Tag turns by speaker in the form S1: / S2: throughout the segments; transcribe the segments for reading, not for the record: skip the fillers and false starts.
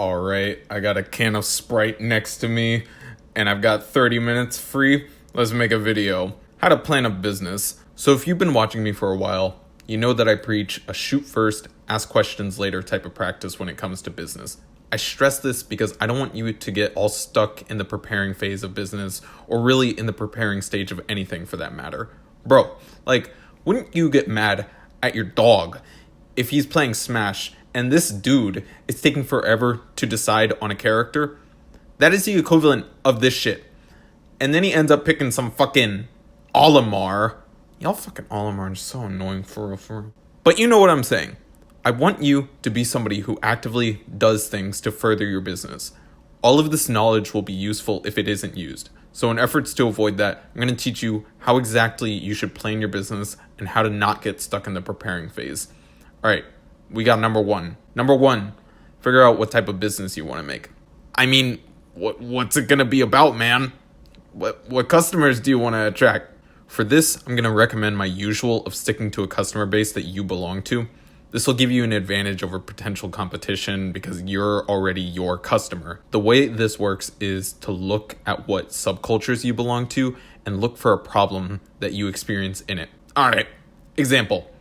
S1: All right, I got a can of Sprite next to me, and I've got 30 minutes free. Let's make a video. How to plan a business. So if you've been watching me for a while, you know that I preach a shoot first, ask questions later type of practice when it comes to business. I stress this because I don't want you to get all stuck in the preparing phase of business, or really in the preparing stage of anything for that matter. Bro, wouldn't you get mad at your dog if he's playing Smash and this dude is taking forever to decide on a character? That is the equivalent of this shit. And then he ends up picking some fucking Olimar. Y'all fucking Olimar is so annoying for real. But you know what I'm saying. I want you to be somebody who actively does things to further your business. All of this knowledge will be useful if it isn't used. So in efforts to avoid that, I'm going to teach you how exactly you should plan your business and how to not get stuck in the preparing phase. All right, we got number one. Number one, figure out what type of business you want to make. I mean, what's it going to be about, man? What customers do you want to attract? For this, I'm going to recommend my usual of sticking to a customer base that you belong to. This will give you an advantage over potential competition because you're already your customer. The way this works is to look at what subcultures you belong to and look for a problem that you experience in it. All right, example.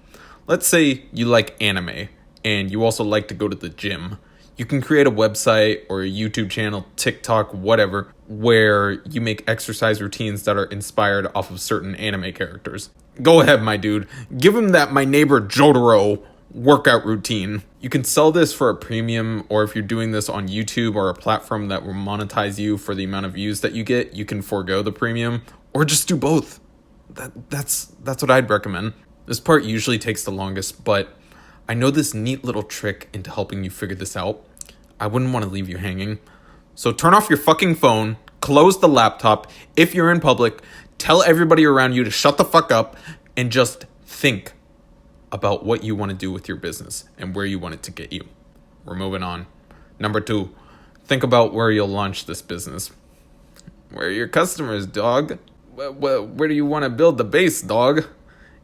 S1: Let's say you like anime and you also like to go to the gym. You can create a website or a YouTube channel, TikTok, whatever, where you make exercise routines that are inspired off of certain anime characters. Go ahead, my dude. Give him that My Neighbor Jotaro workout routine. You can sell this for a premium, or if you're doing this on YouTube or a platform that will monetize you for the amount of views that you get, you can forego the premium, or just do both. That's what I'd recommend. This part usually takes the longest, but I know this neat little trick into helping you figure this out. I wouldn't want to leave you hanging. So turn off your fucking phone, close the laptop. If you're in public, tell everybody around you to shut the fuck up and just think about what you want to do with your business and where you want it to get you. We're moving on. Number two, think about where you'll launch this business. Where are your customers, dog? Where do you want to build the base, dog?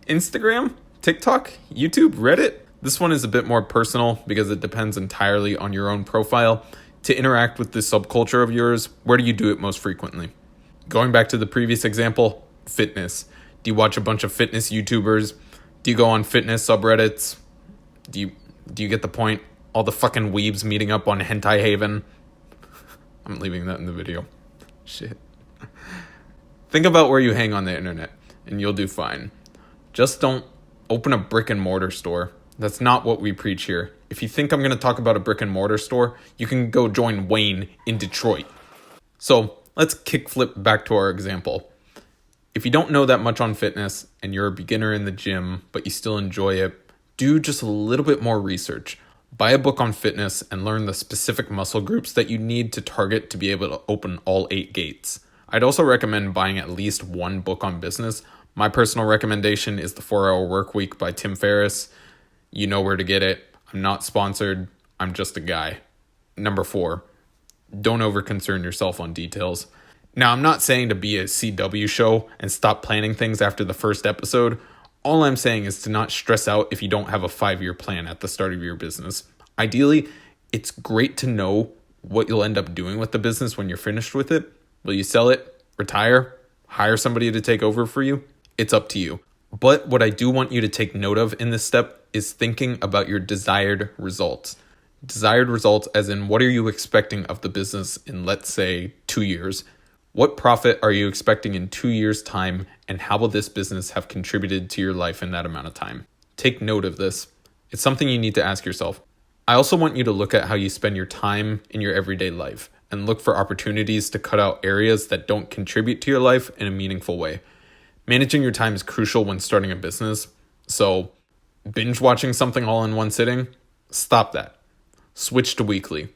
S1: Instagram? TikTok? YouTube? Reddit? This one is a bit more personal because it depends entirely on your own profile. To interact with this subculture of yours, where do you do it most frequently? Going back to the previous example, fitness. Do you watch a bunch of fitness YouTubers? Do you go on fitness subreddits? Do you get the point? All the fucking weebs meeting up on Hentai Haven. I'm leaving that in the video. Shit. Think about where you hang on the internet, and you'll do fine. Just don't open a brick and mortar store. That's not what we preach here. If you think I'm going to talk about a brick and mortar store, you can go join Wayne in Detroit. So let's kickflip back to our example. If you don't know that much on fitness and you're a beginner in the gym, but you still enjoy it, do just a little bit more research. Buy a book on fitness and learn the specific muscle groups that you need to target to be able to open all 8 gates. I'd also recommend buying at least one book on business. My personal recommendation is The 4-Hour Workweek by Tim Ferriss. You know where to get it. I'm not sponsored. I'm just a guy. Number 4, don't overconcern yourself on details. Now, I'm not saying to be a CW show and stop planning things after the first episode. All I'm saying is to not stress out if you don't have a 5-year plan at the start of your business. Ideally, it's great to know what you'll end up doing with the business when you're finished with it. Will you sell it, retire, hire somebody to take over for you? It's up to you. But what I do want you to take note of in this step is thinking about your desired results. Desired results as in, what are you expecting of the business in, let's say, 2 years? What profit are you expecting in 2 years' time, and how will this business have contributed to your life in that amount of time? Take note of this. It's something you need to ask yourself. I also want you to look at how you spend your time in your everyday life and look for opportunities to cut out areas that don't contribute to your life in a meaningful way. Managing your time is crucial when starting a business. So binge watching something all in one sitting, stop that. Switch to weekly.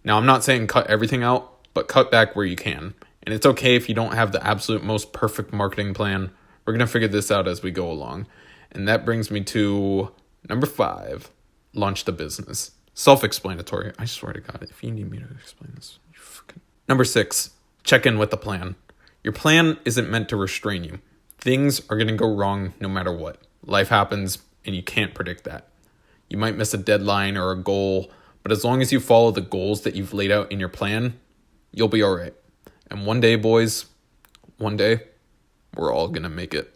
S1: Now, I'm not saying cut everything out, but cut back where you can. And it's okay if you don't have the absolute most perfect marketing plan. We're going to figure this out as we go along. And that brings me to number 5, launch the business. Self-explanatory. I swear to God, if you need me to explain this, you fucking... Number 6, check in with the plan. Your plan isn't meant to restrain you. Things are going to go wrong no matter what. Life happens and you can't predict that. You might miss a deadline or a goal, But as long as you follow the goals that you've laid out in your plan, you'll be all right. And one day, boys, one day, we're all going to make it.